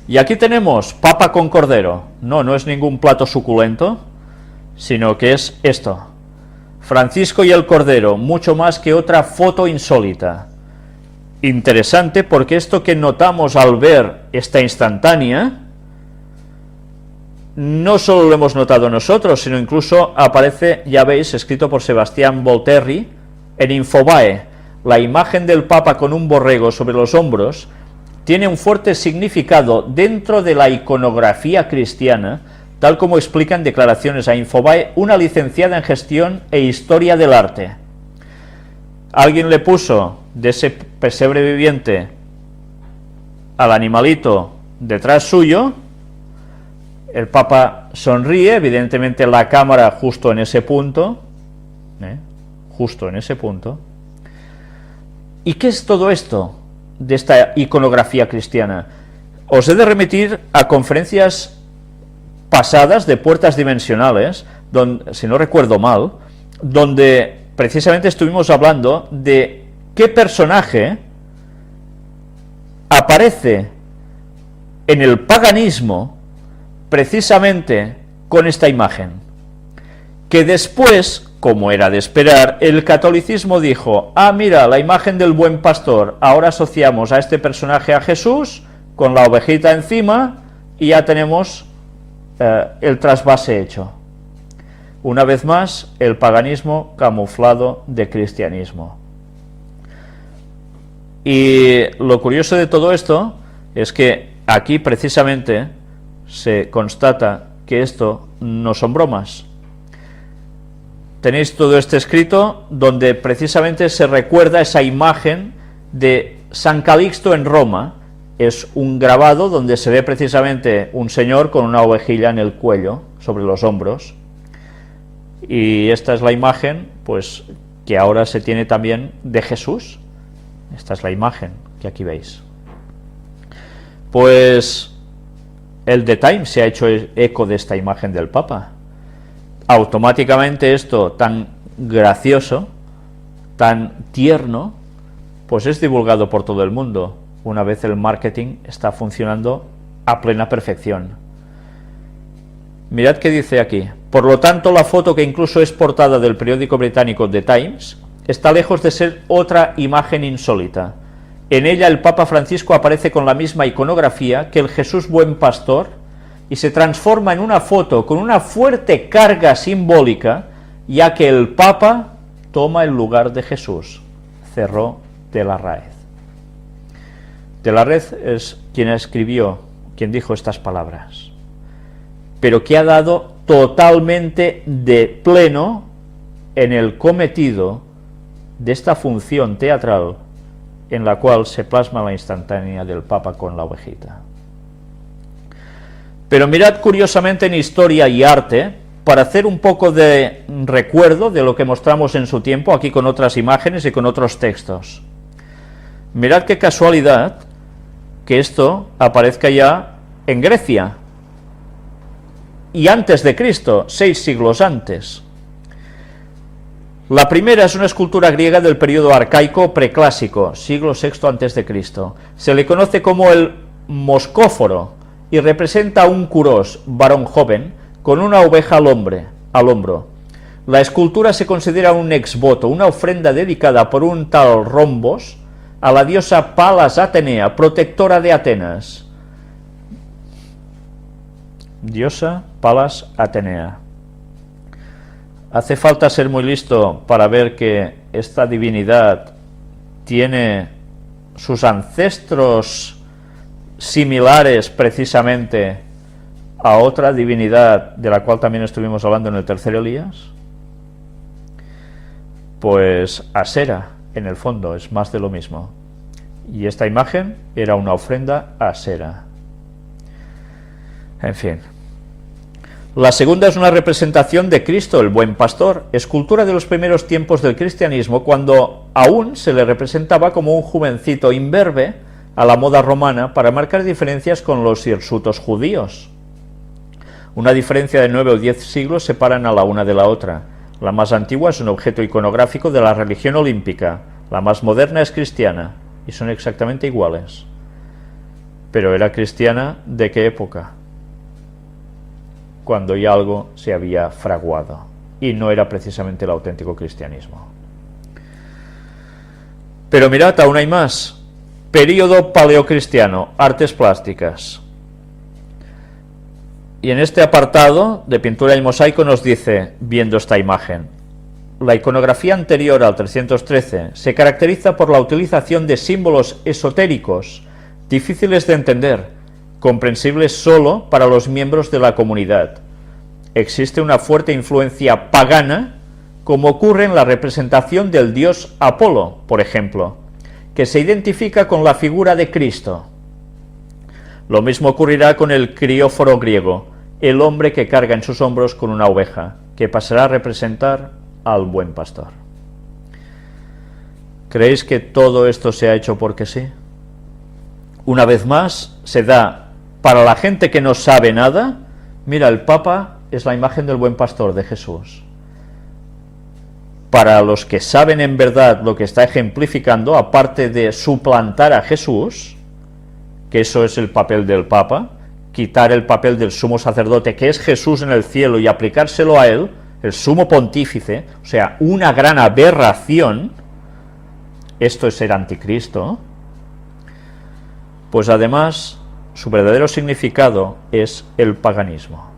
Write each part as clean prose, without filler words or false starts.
Y aquí tenemos papa con cordero. No, no es ningún plato suculento, sino que es esto. Francisco y el cordero, mucho más que otra foto insólita. Interesante porque esto que notamos al ver esta instantánea, no solo lo hemos notado nosotros, sino incluso aparece, ya veis, escrito por Sebastián Volterri, en Infobae, la imagen del Papa con un borrego sobre los hombros, tiene un fuerte significado dentro de la iconografía cristiana, tal como explica en declaraciones a Infobae una licenciada en Gestión e Historia del Arte. Alguien le puso de ese pesebre viviente al animalito detrás suyo, el Papa sonríe, evidentemente la cámara justo en ese punto, justo en ese punto. ¿Y qué es todo esto de esta iconografía cristiana? Os he de remitir a conferencias pasadas de Puertas Dimensionales, donde, si no recuerdo mal, donde precisamente estuvimos hablando de qué personaje aparece en el paganismo precisamente con esta imagen, que después, como era de esperar, el catolicismo dijo: ah, mira, la imagen del buen pastor, ahora asociamos a este personaje a Jesús, con la ovejita encima, y ya tenemos el trasvase hecho. Una vez más, el paganismo camuflado de cristianismo. Y lo curioso de todo esto es que aquí precisamente se constata que esto no son bromas. Tenéis todo este escrito donde precisamente se recuerda esa imagen de San Calixto en Roma. Es un grabado donde se ve precisamente un señor con una ovejilla en el cuello, sobre los hombros, y esta es la imagen, pues, que ahora se tiene también de Jesús. Esta es la imagen que aquí veis. Pues el The Times se ha hecho eco de esta imagen del Papa. Automáticamente esto tan gracioso, tan tierno, pues es divulgado por todo el mundo, una vez el marketing está funcionando a plena perfección. Mirad qué dice aquí: por lo tanto, la foto, que incluso es portada del periódico británico The Times, está lejos de ser otra imagen insólita. En ella el Papa Francisco aparece con la misma iconografía que el Jesús Buen Pastor y se transforma en una foto con una fuerte carga simbólica, ya que el Papa toma el lugar de Jesús. Cerró de la Raez. De la Raez es quien escribió, quien dijo estas palabras, pero que ha dado totalmente de pleno en el cometido de esta función teatral en la cual se plasma la instantánea del Papa con la ovejita. Pero mirad curiosamente en Historia y Arte, para hacer un poco de recuerdo de lo que mostramos en su tiempo, aquí con otras imágenes y con otros textos. Mirad qué casualidad que esto aparezca ya en Grecia, y antes de Cristo, 6 siglos antes. La primera es una escultura griega del periodo arcaico preclásico, siglo VI antes de Cristo. Se le conoce como el Moscóforo y representa a un curós, varón joven, con una oveja al hombro. La escultura se considera un exvoto, una ofrenda dedicada por un tal Rombos a la diosa Palas Atenea, protectora de Atenas. Diosa Palas Atenea. Hace falta ser muy listo para ver que esta divinidad tiene sus ancestros similares precisamente a otra divinidad de la cual también estuvimos hablando en el tercer Elías. Pues Asera, en el fondo, es más de lo mismo. Y esta imagen era una ofrenda a Asera. En fin. La segunda es una representación de Cristo, el Buen Pastor, escultura de los primeros tiempos del cristianismo, cuando aún se le representaba como un jovencito imberbe a la moda romana para marcar diferencias con los hirsutos judíos. Una diferencia de 9 o 10 siglos separan a la una de la otra. La más antigua es un objeto iconográfico de la religión olímpica, la más moderna es cristiana, y son exactamente iguales. Pero era cristiana ¿de qué época? Cuando ya algo se había fraguado, y no era precisamente el auténtico cristianismo. Pero mirad, aún hay más. Período paleocristiano, artes plásticas. Y en este apartado de pintura y mosaico nos dice, viendo esta imagen, la iconografía anterior al 313 se caracteriza por la utilización de símbolos esotéricos, difíciles de entender, comprensibles solo para los miembros de la comunidad. Existe una fuerte influencia pagana, como ocurre en la representación del dios Apolo, por ejemplo, que se identifica con la figura de Cristo. Lo mismo ocurrirá con el crióforo griego, el hombre que carga en sus hombros con una oveja, que pasará a representar al buen pastor. ¿Creéis que todo esto se ha hecho porque sí? Una vez más, se da para la gente que no sabe nada. Mira, el Papa es la imagen del buen pastor de Jesús. Para los que saben en verdad lo que está ejemplificando, aparte de suplantar a Jesús, que eso es el papel del Papa, quitar el papel del sumo sacerdote, que es Jesús en el cielo, y aplicárselo a él, el sumo pontífice, o sea, una gran aberración. Esto es ser anticristo. Pues además, su verdadero significado es el paganismo,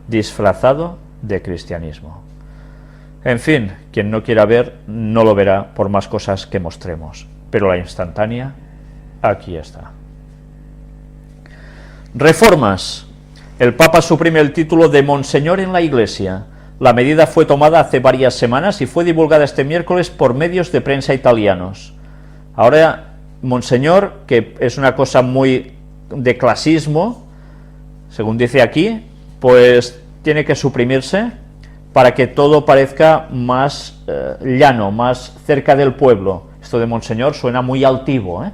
disfrazado de cristianismo. En fin, quien no quiera ver, no lo verá por más cosas que mostremos, pero la instantánea, aquí está. Reformas. El Papa suprime el título de Monseñor en la Iglesia. La medida fue tomada hace varias semanas y fue divulgada este miércoles por medios de prensa italianos. Ahora, Monseñor, que es una cosa muy de clasismo, según dice aquí, pues tiene que suprimirse para que todo parezca más llano, más cerca del pueblo. Esto de Monseñor suena muy altivo, ¿eh?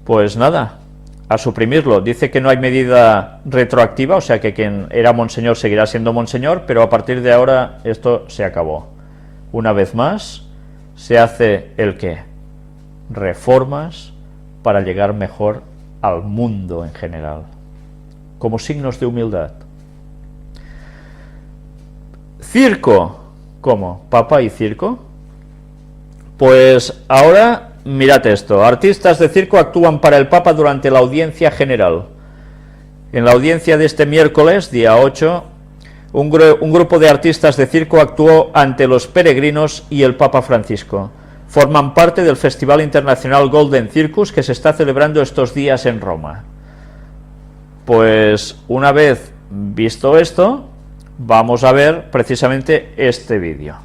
Pues nada, a suprimirlo. Dice que no hay medida retroactiva, o sea que quien era Monseñor seguirá siendo Monseñor, pero a partir de ahora esto se acabó. Una vez más, se hace ¿el qué? Reformas para llegar mejor al mundo en general, como signos de humildad. Circo. ¿Cómo? ¿Papa y circo? Pues ahora, mirad esto. Artistas de circo actúan para el Papa durante la audiencia general. En la audiencia de este miércoles, día 8, un grupo de artistas de circo actuó ante los peregrinos y el Papa Francisco. Forman parte del Festival Internacional Golden Circus que se está celebrando estos días en Roma. Pues una vez visto esto, vamos a ver precisamente este vídeo.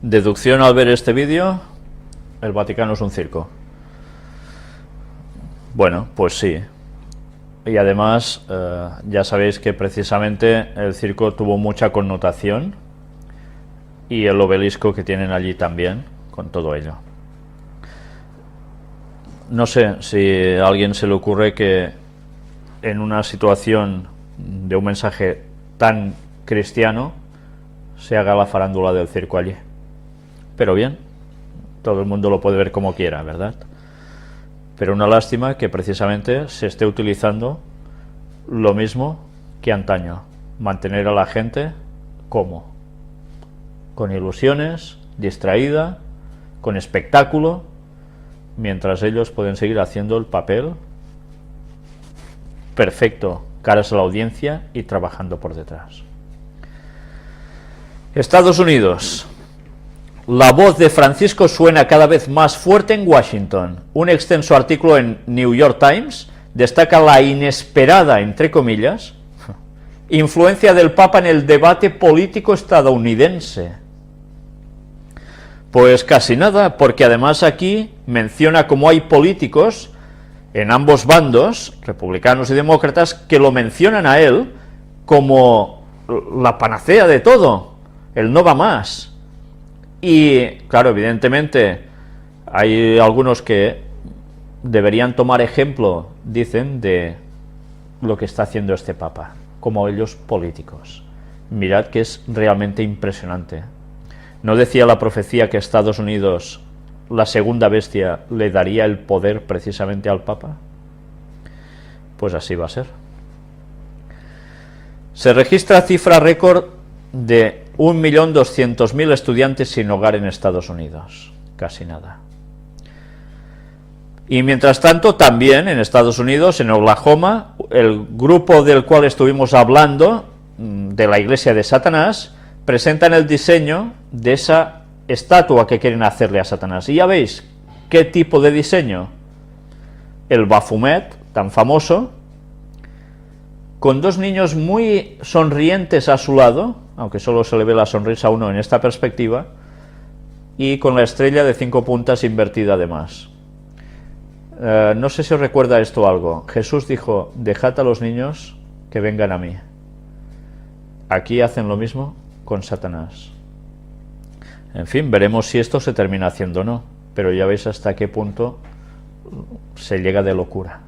Deducción al ver este vídeo: el Vaticano es un circo. Bueno, pues sí. Y además, ya sabéis que precisamente el circo tuvo mucha connotación, y el obelisco que tienen allí también, con todo ello. No sé si a alguien se le ocurre que en una situación de un mensaje tan cristiano se haga la farándula del circo allí. Pero bien, todo el mundo lo puede ver como quiera, ¿verdad? Pero una lástima que precisamente se esté utilizando lo mismo que antaño, mantener a la gente ¿cómo? Con ilusiones, distraída, con espectáculo, mientras ellos pueden seguir haciendo el papel perfecto, caras a la audiencia y trabajando por detrás. Estados Unidos. La voz de Francisco suena cada vez más fuerte en Washington. Un extenso artículo en New York Times destaca la inesperada, entre comillas, influencia del Papa en el debate político estadounidense. Pues casi nada, porque además aquí menciona cómo hay políticos en ambos bandos, republicanos y demócratas, que lo mencionan a él como la panacea de todo, el no va más. Y claro, evidentemente hay algunos que deberían tomar ejemplo, dicen, de lo que está haciendo este Papa, como ellos políticos. Mirad que es realmente impresionante. ¿No decía la profecía que Estados Unidos, la segunda bestia, le daría el poder precisamente al Papa? Pues así va a ser. Se registra cifra récord de 1.200.000 estudiantes sin hogar en Estados Unidos. Casi nada. Y mientras tanto, también en Estados Unidos, en Oklahoma, el grupo del cual estuvimos hablando, de la iglesia de Satanás, presentan el diseño de esa estatua que quieren hacerle a Satanás. Y ya veis qué tipo de diseño. El Baphomet, tan famoso, con dos niños muy sonrientes a su lado, aunque solo se le ve la sonrisa a uno en esta perspectiva, y con la estrella de 5 puntas invertida además. No sé si os recuerda esto algo. Jesús dijo: dejad a los niños que vengan a mí. Aquí hacen lo mismo con Satanás. En fin, veremos si esto se termina haciendo o no, pero ya veis hasta qué punto se llega de locura.